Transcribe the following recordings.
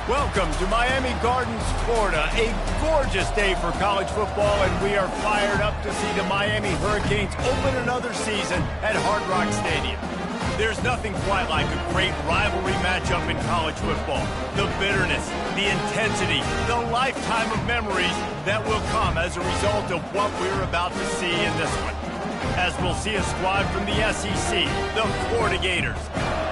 Welcome to Miami Gardens, Florida. A gorgeous day for college football, and we are fired up to see the Miami Hurricanes open another season at Hard Rock Stadium. There's nothing quite like a great rivalry matchup in college football. The bitterness, the intensity, the lifetime of memories that will come as a result of what we're about to see in this one. As we'll see a squad from the SEC, the Florida Gators,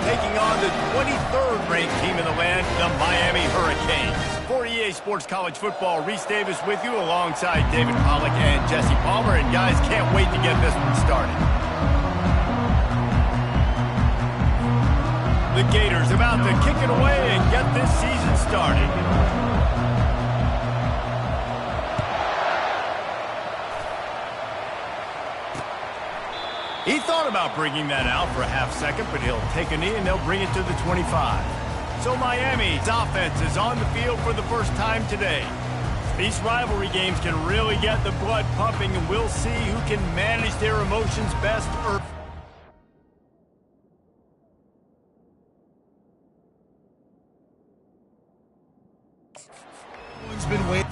taking on the 23rd ranked team in the land, the Miami Hurricanes. For EA Sports College Football, Reese Davis with you alongside David Pollack and Jesse Palmer. And guys, can't wait to get this one started. The Gators about to kick it away and get this season started. He thought about bringing that out for a half second, but he'll take a knee and they'll bring it to the 25. So Miami's offense is on the field for the first time today. These rivalry games can really get the blood pumping, and we'll see who can manage their emotions best. Everyone's been waiting.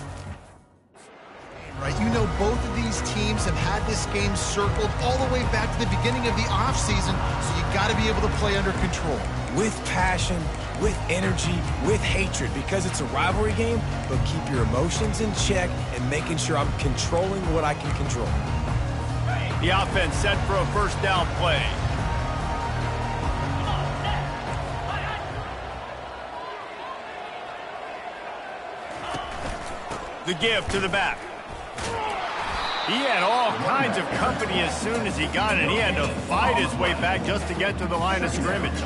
Right, you know both of these teams have had this game circled all the way back to the beginning of the offseason, so you got to be able to play under control. With passion, with energy, with hatred, because it's a rivalry game, but keep your emotions in check and making sure I'm controlling what I can control. The offense set for a first down play. The give to the back. He had all kinds of company as soon as he got it. He had to fight his way back just to get to the line of scrimmage.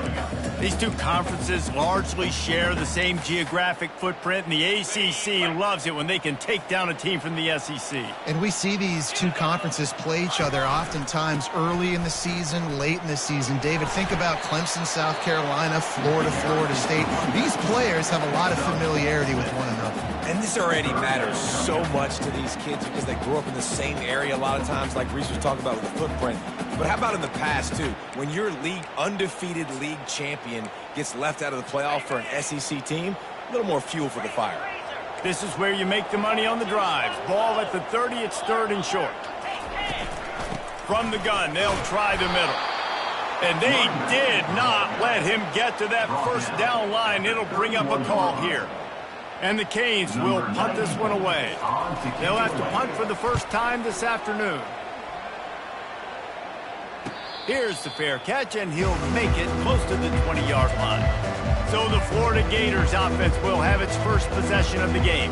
These two conferences largely share the same geographic footprint, and the ACC loves it when they can take down a team from the SEC. And we see these two conferences play each other oftentimes early in the season, late in the season. David, think about Clemson, South Carolina, Florida, Florida State. These players have a lot of familiarity with one another. And this already matters so much to these kids because they grew up in the same area a lot of times, like Reese was talking about with the footprint. But how about in the past, too? When your undefeated league champion gets left out of the playoff for an SEC team, a little more fuel for the fire. This is where you make the money on the drives. Ball at the 30, it's third and short. From the gun, they'll try the middle. And they did not let him get to that first down line. It'll bring up a call here. And the Canes will punt this one away. They'll have to punt for the first time this afternoon. Here's the fair catch, and he'll make it close to the 20-yard line. So the Florida Gators offense will have its first possession of the game.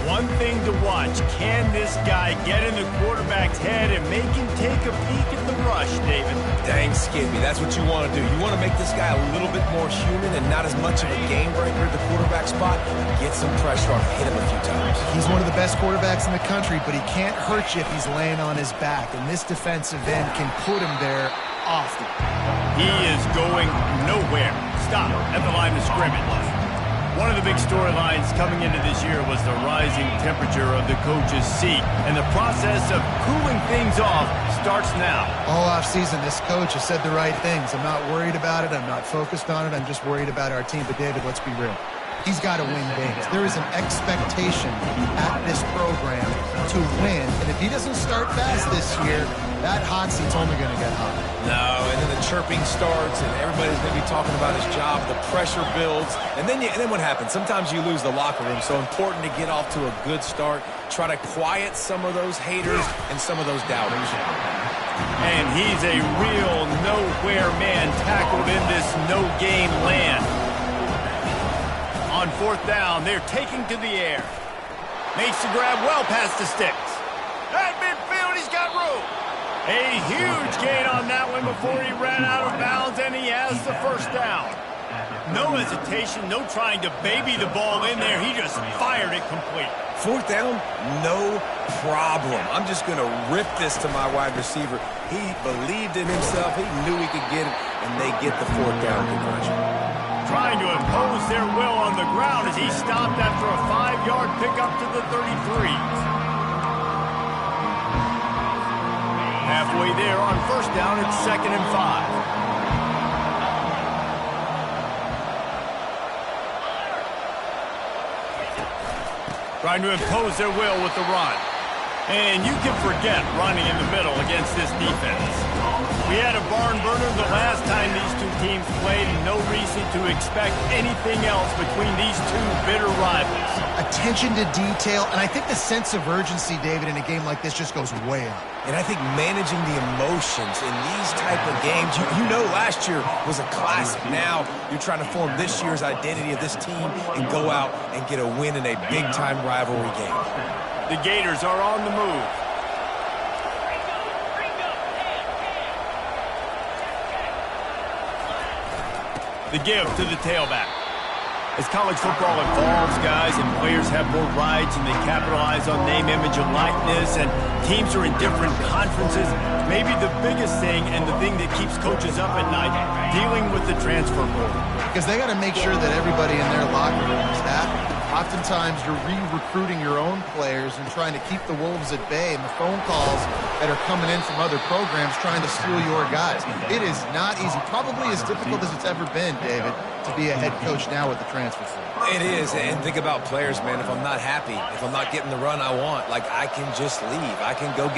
One thing to watch, can this guy get in the quarterback's head and make him take a peek at the rush, David? Dang, Skippy, that's what you want to do. You want to make this guy a little bit more human and not as much of a game breaker at the quarterback spot. Get some pressure on him, hit him a few times. He's one of the best quarterbacks in the country, but he can't hurt you if he's laying on his back, and this defensive end can put him there often. He is going nowhere. Stop at the line of scrimmage. One of the big storylines coming into this year was the rising temperature of the coach's seat, and the process of cooling things off starts now. All offseason, this coach has said the right things. I'm not worried about it. I'm not focused on it. I'm just worried about our team. But, David, let's be real. He's got to win games. There is an expectation at this program to win, and if he doesn't start fast this year, that hot seat's only going to get hotter. No, and then the chirping starts, and everybody's going to be talking about his job. The pressure builds, and then what happens? Sometimes you lose the locker room, so important to get off to a good start. Try to quiet some of those haters and some of those doubters. And he's a real nowhere man tackled in this no-game land. On fourth down, they're taking to the air. Makes the grab well past the sticks. At midfield, he's got room. A huge gain on that one before he ran out of bounds, and he has the first down. No hesitation, no trying to baby the ball in there. He just fired it complete. Fourth down, no problem. I'm just going to rip this to my wide receiver. He believed in himself. He knew he could get it, and they get the fourth down conversion. Trying to impose their will on the ground as he stopped after a 5-yard pickup to the 33. Halfway there on first down, it's 2nd and 5. trying to impose their will with the run. And you can forget running in the middle against this defense. We had a barn burner the last time these two teams played, and no reason to expect anything else between these two bitter rivals. Attention to detail, and I think the sense of urgency, David, in a game like this just goes way up. And I think managing the emotions in these type of games, you know last year was a classic. Now you're trying to form this year's identity of this team and go out and get a win in a big-time rivalry game. The Gators are on the move. The give to the tailback. As college football evolves, guys, and players have more rights and they capitalize on name, image, and likeness, and teams are in different conferences, maybe the biggest thing and the thing that keeps coaches up at night, dealing with the transfer portal. Because they got to make sure that everybody in their locker room is happy. Oftentimes, you're re-recruiting your own players and trying to keep the wolves at bay, and the phone calls that are coming in from other programs trying to steal your guys. It is not easy. Probably as difficult as it's ever been, David, to be a head coach now with the transfer portal. It is, and think about players, man. If I'm not happy, if I'm not getting the run I want, like, I can just leave. I can go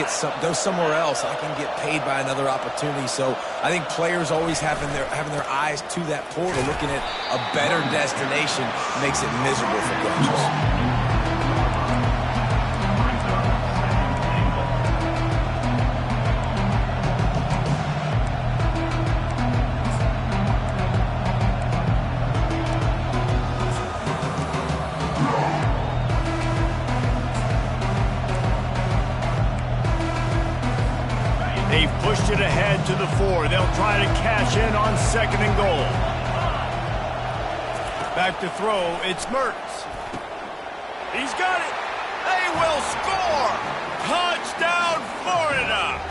somewhere else. I can get paid by another opportunity. So I think players always having their eyes to that portal, looking at a better destination, makes it miserable for coaches. They've pushed it ahead to the 4. They'll try to cash in on 2nd and goal. Back to throw, it's Mertz. He's got it. They will score. Touchdown, Florida.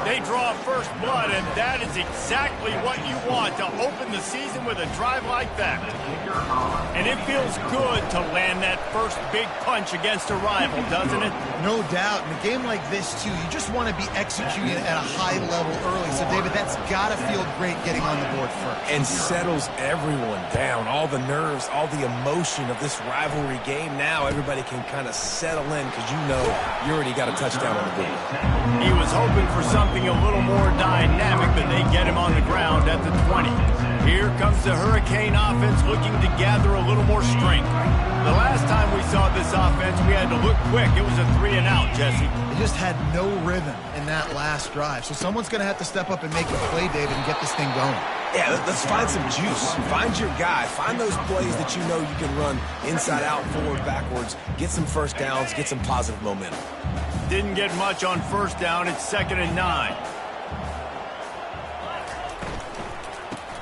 They draw first blood, and that is exactly what you want to open the season with a drive like that. And it feels good to land that first big punch against a rival, doesn't it? No doubt. In a game like this, too, you just want to be executing at a high level early. So, David, that's got to feel great getting on the board first. And settles everyone down. All the nerves, all the emotion of this rivalry game. Now everybody can kind of settle in because you know you already got a touchdown on the board. He was hoping for something a little more dynamic, but they get him on the ground at the 20. Here comes the Hurricane offense looking to gather a little more strength. The last time we saw this offense, we had to look quick. It was a 3-and-out, Jesse. They just had no rhythm in that last drive. So someone's going to have to step up and make a play, David, and get this thing going. Yeah, let's find some juice. Find your guy. Find those plays that you know you can run inside out, forward, backwards. Get some first downs. Get some positive momentum. Didn't get much on first down. It's 2nd and 9.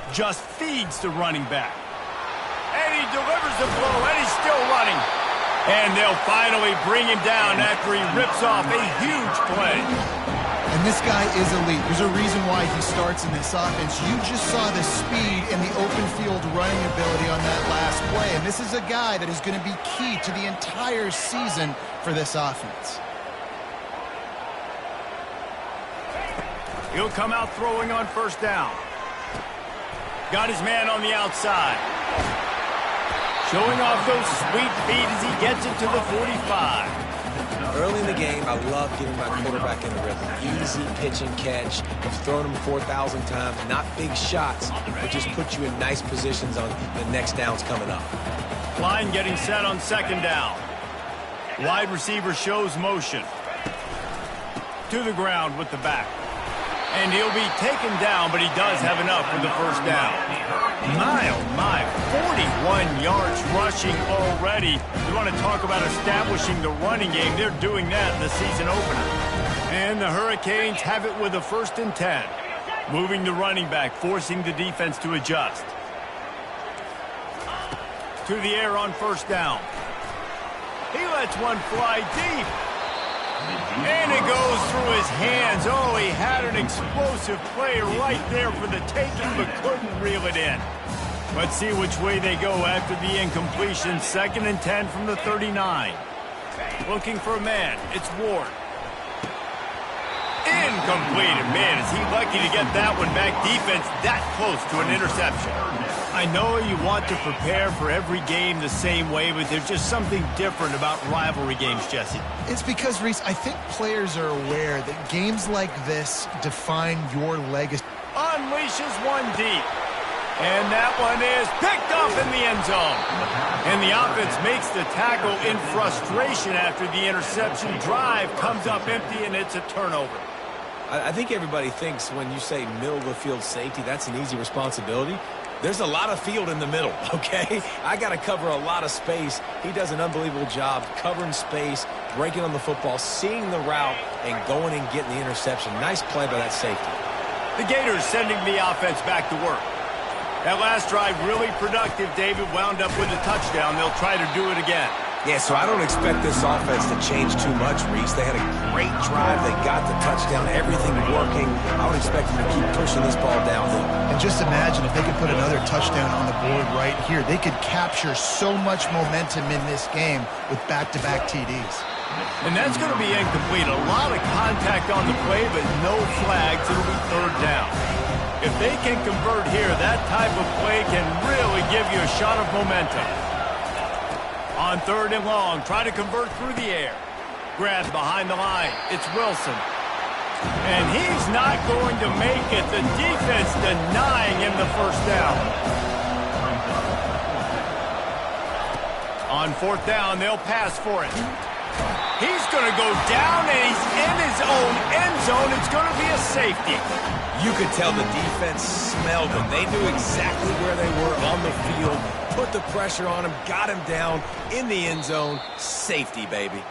Just feeds the running back. And he delivers the blow, and he's still running. And they'll finally bring him down after he rips off a huge play. And this guy is elite. There's a reason why he starts in this offense. You just saw the speed and the open field running ability on that last play. And this is a guy that is going to be key to the entire season for this offense. He'll come out throwing on first down. Got his man on the outside. Showing off those sweet feet as he gets it to the 45. Early in the game, I love getting my quarterback in the rhythm. Easy pitch and catch. I've thrown him 4,000 times. Not big shots, but just put you in nice positions on the next downs coming up. Line getting set on 2nd down. Wide receiver shows motion. To the ground with the back. And he'll be taken down, but he does have enough for the first down. My, oh my, 41 yards rushing already. You want to talk about establishing the running game. They're doing that in the season opener. And the Hurricanes have it with a 1st and 10. Moving the running back, forcing the defense to adjust. To the air on first down. He lets one fly deep. And it goes through his hands. Oh, he had an explosive play right there for the taking, but couldn't reel it in. Let's see which way they go after the incompletion. 2nd and 10 from the 39. Looking for a man. It's Ward. Incomplete. And man, is he lucky to get that one back. Defense that close to an interception. I know you want to prepare for every game the same way, but there's just something different about rivalry games, Jesse. It's because, Reese, I think players are aware that games like this define your legacy. Unleashes one deep. And that one is picked off in the end zone. And the offense makes the tackle in frustration after the interception. Drive comes up empty, and it's a turnover. I think everybody thinks when you say middle of the field safety, that's an easy responsibility. There's a lot of field in the middle, okay? I got to cover a lot of space. He does an unbelievable job covering space, breaking on the football, seeing the route, and going and getting the interception. Nice play by that safety. The Gators sending the offense back to work. That last drive really productive. David wound up with a touchdown. They'll try to do it again. Yeah, so I don't expect this offense to change too much, Reese. They had a great drive. They got the touchdown, everything working. I would expect them to keep pushing this ball downhill. And just imagine if they could put another touchdown on the board right here. They could capture so much momentum in this game with back-to-back TDs. And that's going to be incomplete. A lot of contact on the play, but no flags. It'll be third down. If they can convert here, that type of play can really give you a shot of momentum. On third and long, try to convert through the air. Grabbed behind the line. It's Wilson. And he's not going to make it. The defense denying him the first down. On fourth down, they'll pass for it. He's going to go down, and he's in his own end zone. It's going to be a safety. You could tell the defense smelled him. They knew exactly where they were on the field. Put the pressure on him, got him down in the end zone. Safety, baby.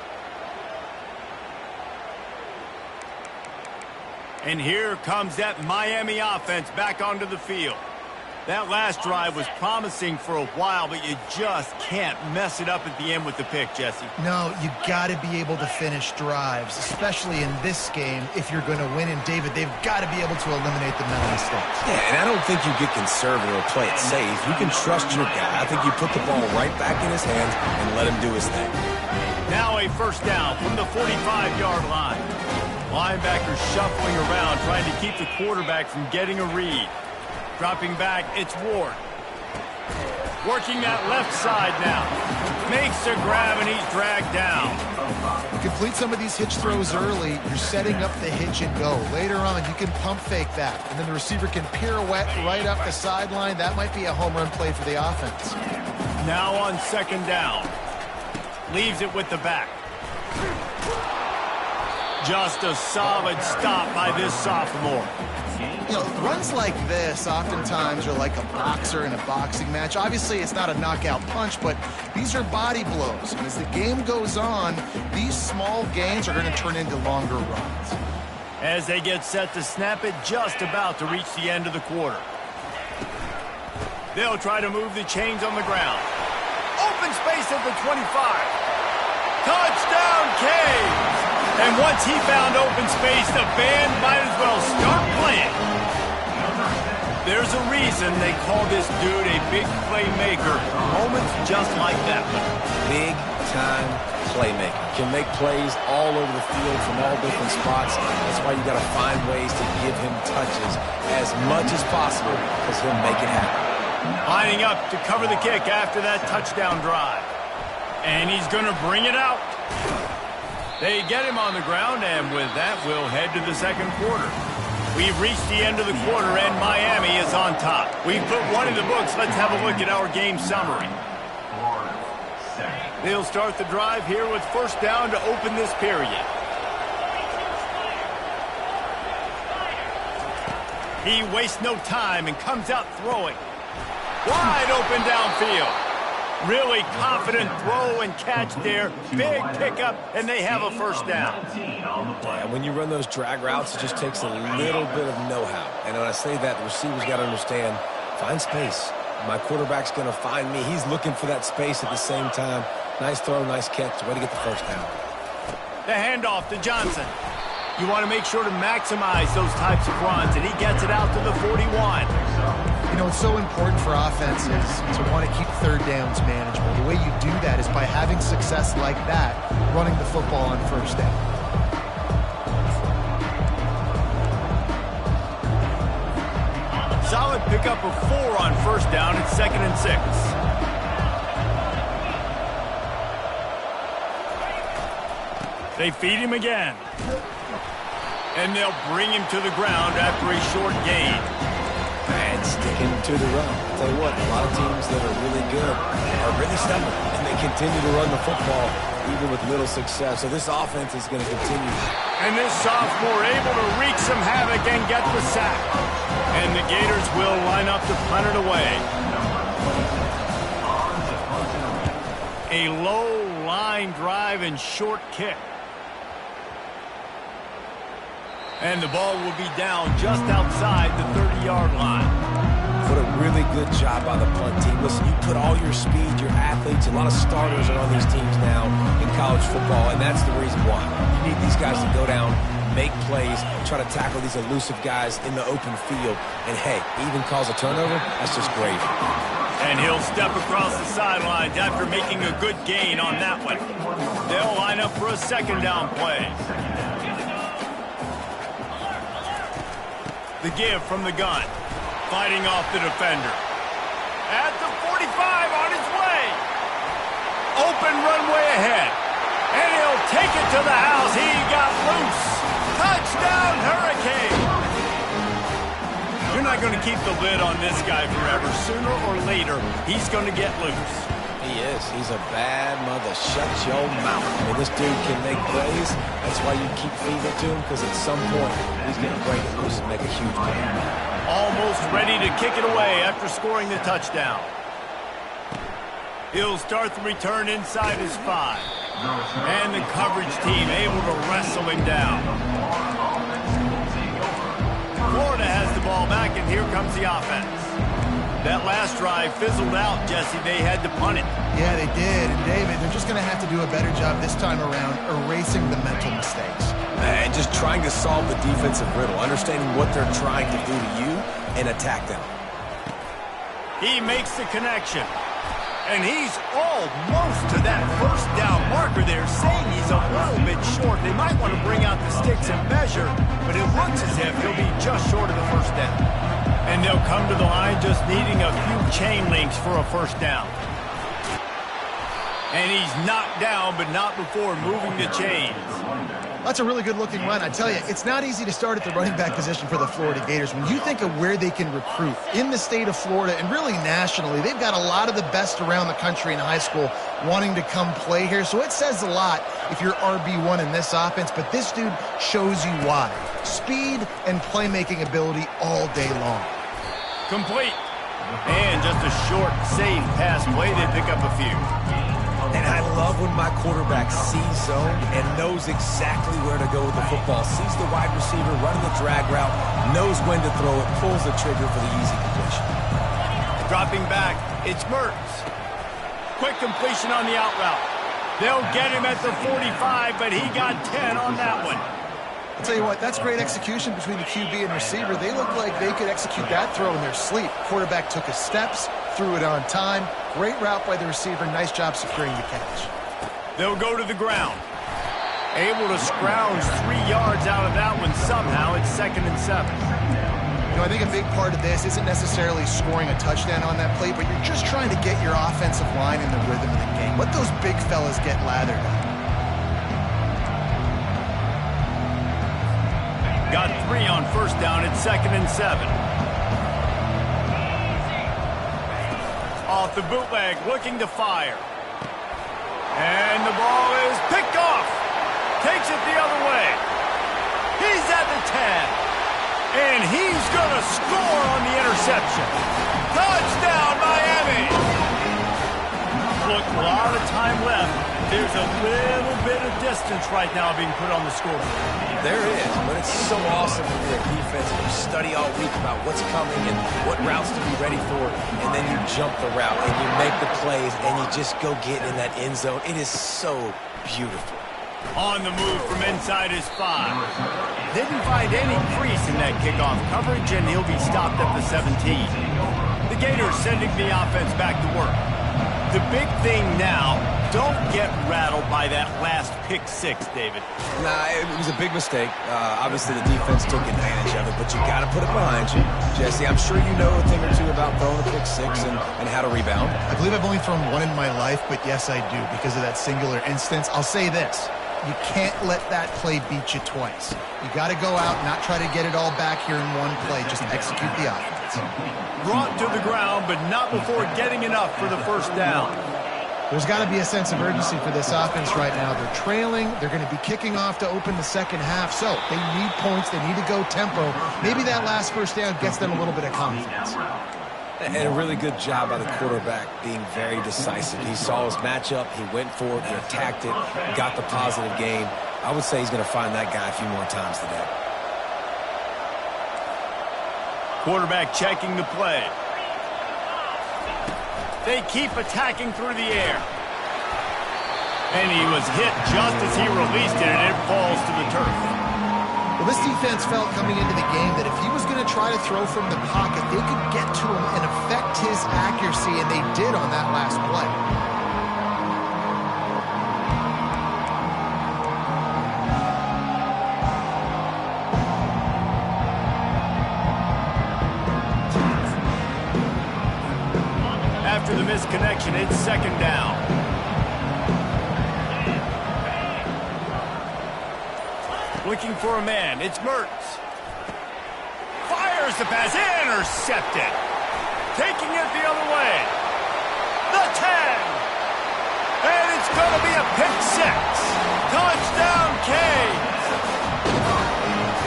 And here comes that Miami offense back onto the field. That last drive was promising for a while, but you just can't mess it up at the end with the pick, Jesse. No, you got to be able to finish drives, especially in this game if you're going to win. And, David, they've got to be able to eliminate the mental mistakes. Yeah, and I don't think you get conservative or play it safe. You can trust your guy. I think you put the ball right back in his hands and let him do his thing. Now a first down from the 45-yard line. Linebackers shuffling around, trying to keep the quarterback from getting a read. Dropping back, it's Ward. Working that left side now. Makes a grab, and he's dragged down. Complete some of these hitch throws early. You're setting up the hitch and go. Later on, you can pump fake that, and then the receiver can pirouette right up the sideline. That might be a home run play for the offense. Now on second down. Leaves it with the back. Just a solid stop by this sophomore. You know, runs like this oftentimes are like a boxer in a boxing match. Obviously, it's not a knockout punch, but these are body blows. And as the game goes on, these small gains are going to turn into longer runs. As they get set to snap it, just about to reach the end of the quarter. They'll try to move the chains on the ground. Open space at the 25. Touchdown, Caves! And once he found open space, the band might as well start playing. There's a reason they call this dude a big playmaker. Moments just like that one. Big-time playmaker. Can make plays all over the field from all different spots. That's why you got to find ways to give him touches as much as possible, because he'll make it happen. Lining up to cover the kick after that touchdown drive. And he's going to bring it out. They get him on the ground, and with that, we'll head to the second quarter. We've reached the end of the quarter, and Miami is on top. We've put one in the books. Let's have a look at our game summary. They'll start the drive here with first down to open this period. He wastes no time and comes out throwing. Wide open downfield. Really confident throw and catch there. Big pickup, and they have a first down. And when you run those drag routes, it just takes a little bit of know-how. And when I say that, the receiver's got to understand, find space. My quarterback's going to find me. He's looking for that space at the same time. Nice throw, nice catch. Way to get the first down. The handoff to Johnson. You want to make sure to maximize those types of runs, and he gets it out to the 41. You know, it's so important for offenses to want to keep third downs manageable. The way you do that is by having success like that, running the football on first down. Solid pickup of 4 on first down. It's 2nd and 6. They feed him again. And they'll bring him to the ground after a short gain. And sticking to the run. I'll tell you what, a lot of teams that are really good are really stubborn, and they continue to run the football even with little success. So this offense is going to continue. And this sophomore able to wreak some havoc and get the sack. And the Gators will line up to punt it away. A low line drive and short kick. And the ball will be down just outside the 30-yard line. What a really good job by the punt team. Listen, you put all your speed, your athletes, a lot of starters are on these teams now in college football, and that's the reason why. You need these guys to go down, make plays, try to tackle these elusive guys in the open field. And, hey, even cause a turnover, that's just great. And he'll step across the sidelines after making a good gain on that one. They'll line up for a 2nd down play. The give from the gun. Fighting off the defender. At the 45 on his way. Open runway ahead. And he'll take it to the house. He got loose. Touchdown, Hurricane. You're not going to keep the lid on this guy forever. Sooner or later, he's going to get loose. He is. He's a bad mother. Shut your mouth. I mean, this dude can make plays. That's why you keep feeding it to him, because at some point, he's going to break it loose and make a huge play. Almost ready to kick it away after scoring the touchdown. He'll start the return inside his 5. And the coverage team able to wrestle him down. Florida has the ball back, and here comes the offense. That last drive fizzled out, Jesse. They had to punt it. Yeah, they did. And, David, they're just going to have to do a better job this time around erasing the mental mistakes. And just trying to solve the defensive riddle, understanding what they're trying to do to you and attack them. He makes the connection. And he's almost to that first down marker there, saying he's a little bit short. They might want to bring out the sticks and measure, but it looks as if he'll be just short of the first down. And they'll come to the line just needing a few chain links for a first down. And he's knocked down, but not before moving the chains. That's a really good-looking run. I tell you, it's not easy to start at the running back position for the Florida Gators. When you think of where they can recruit in the state of Florida and really nationally, they've got a lot of the best around the country in high school wanting to come play here. So it says a lot if you're RB1 in this offense, but this dude shows you why. Speed and playmaking ability all day long. Complete. And just a short, safe pass play. They pick up a few. And I love when my quarterback sees zone and knows exactly where to go with the football. Sees the wide receiver running the drag route, knows when to throw it, pulls the trigger for the easy completion. Dropping back, it's Mertz. Quick completion on the out route. They'll get him at the 45, but he got 10 on that one. I'll tell you what, that's great execution between the QB and receiver. They look like they could execute that throw in their sleep. Quarterback took his steps, threw it on time. Great route by the receiver. Nice job securing the catch. They'll go to the ground. Able to scrounge 3 yards out of that one somehow. It's 2nd and 7. You know, I think a big part of this isn't necessarily scoring a touchdown on that play, but you're just trying to get your offensive line in the rhythm of the game. Let those big fellas get lathered up. Got 3 on first down. It's 2nd and 7. Off the bootleg, looking to fire. And the ball is picked off. Takes it the other way. He's at the 10. And he's going to score on the interception. Touchdown, Miami. Look, a lot of time left. There's a little bit of distance right now being put on the scoreboard. There is, but it's so awesome when you're a defense and you study all week about what's coming and what routes to be ready for, and then you jump the route and you make the plays and you just go get in that end zone. It is so beautiful. On the move from inside his 5. Didn't find any crease in that kickoff coverage, and he'll be stopped at the 17. The Gators sending the offense back to work. The big thing now, don't get rattled by that last pick six, David. Nah, it was a big mistake. Obviously, the defense took advantage of it, but you got to put it behind you. Jesse, I'm sure you know a thing or two about throwing a pick six and how to rebound. I believe I've only thrown one in my life, but yes, I do because of that singular instance. I'll say this. You can't let that play beat you twice. You got to go out and not try to get it all back here in one play. Just execute the offense. Brought to the ground, but not before getting enough for the first down. There's got to be a sense of urgency for this offense right now. They're trailing. They're going to be kicking off to open the second half. So they need points. They need to go tempo. Maybe that last first down gets them a little bit of confidence. And a really good job by the quarterback being very decisive. He saw his matchup. He went for it. He attacked it. Got the positive gain. I would say he's going to find that guy a few more times today. Quarterback checking the play. They keep attacking through the air. And he was hit just as he released it, and it falls to the turf. Well, this defense felt coming into the game that if he was going to try to throw from the pocket, they could get to him and affect his accuracy, and they did on that last play. After the misconnection, it's second down. Looking for a man. It's Mertz. Fires the pass. Intercepted. Taking it the other way. The 10. And it's going to be a pick six. Touchdown, Canes.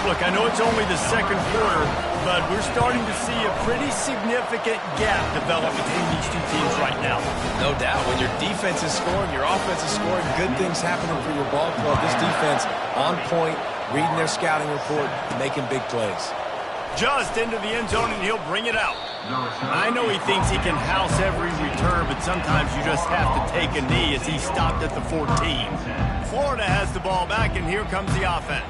Look, I know it's only the second quarter, but we're starting to see a pretty significant gap develop between these two teams right now. No doubt. When your defense is scoring, your offense is scoring, good things happening for your ball club. This defense on point, reading their scouting report, making big plays. Just into the end zone, and he'll bring it out. I know he thinks he can house every return, but sometimes you just have to take a knee as he stopped at the 14. Florida has the ball back, and here comes the offense.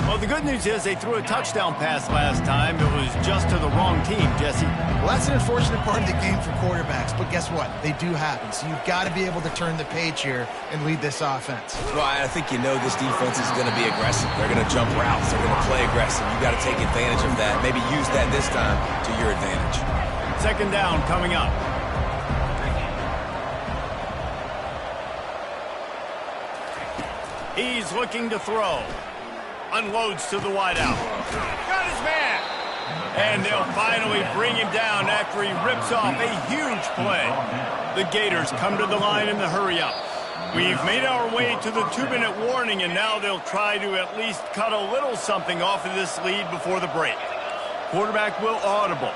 Well, the good news is they threw a touchdown pass last time. It was just to the wrong team, Jesse. Well, that's an unfortunate part of the game for quarterbacks, but guess what? They do happen. So you've got to be able to turn the page here and lead this offense. Well, I think you know this defense is going to be aggressive. They're going to jump routes. They're going to play aggressive. You've got to take advantage of that. Maybe use that this time to your advantage. Second down coming up. He's looking to throw. Unloads to the wideout. Got his man. And they'll finally bring him down after he rips off a huge play. The Gators come to the line in the hurry-up. We've made our way to the 2-minute warning, and now they'll try to at least cut a little something off of this lead before the break. Quarterback will audible.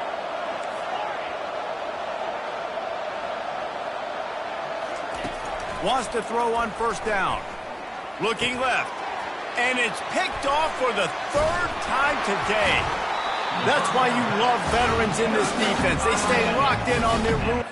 Wants to throw on first down. Looking left. And it's picked off for the third time today. That's why you love veterans in this defense. They stay locked in on their rule.